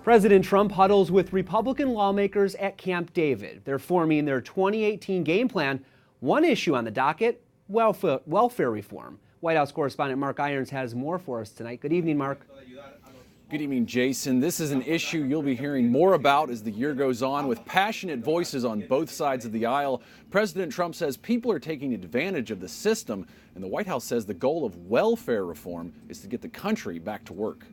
President Trump huddles with Republican lawmakers at Camp David. They're forming their 2018 game plan. One issue on the docket, welfare reform. White House correspondent Mark Irons has more for us tonight. Good evening, Mark. Good evening, Jason. This is an issue you'll be hearing more about as the year goes on, with passionate voices on both sides of the aisle. President Trump says people are taking advantage of the system, and the White House says the goal of welfare reform is to get the country back to work.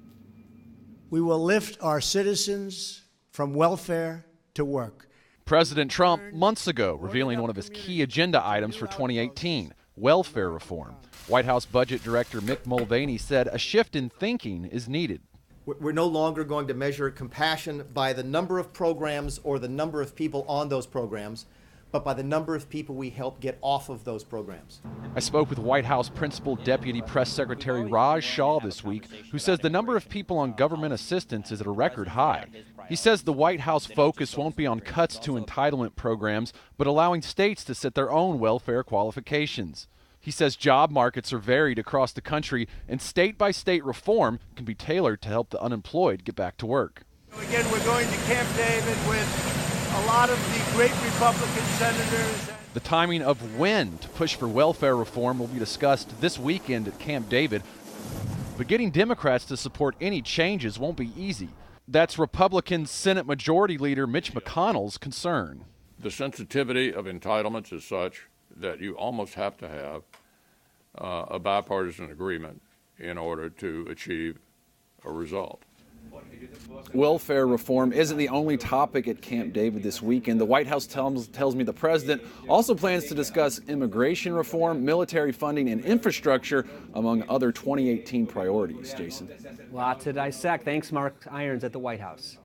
We will lift our citizens from welfare to work. President Trump months ago revealing one of his key agenda items for 2018, welfare reform. White House Budget Director Mick Mulvaney said a shift in thinking is needed. We're no longer going to measure compassion by the number of programs or the number of people on those programs, but by the number of people we help get off of those programs. I spoke with White House Principal Deputy Press Secretary Raj Shah this week, who says the number of people on government assistance is at a record high. He says the White House focus won't be on cuts to entitlement programs, but allowing states to set their own welfare qualifications. He says job markets are varied across the country, and state-by-state reform can be tailored to help the unemployed get back to work. Again, we're going to Camp David with a lot of the great Republican senators. The timing of when to push for welfare reform will be discussed this weekend at Camp David, but getting Democrats to support any changes won't be easy. That's Republican Senate Majority Leader Mitch McConnell's concern. The sensitivity of entitlements is such that you almost have to have a bipartisan agreement in order to achieve a result. Welfare reform isn't the only topic at Camp David this weekend. The White House tells me the president also plans to discuss immigration reform, military funding, and infrastructure, among other 2018 priorities. Jason. Lot to dissect. Thanks, Mark Irons at the White House.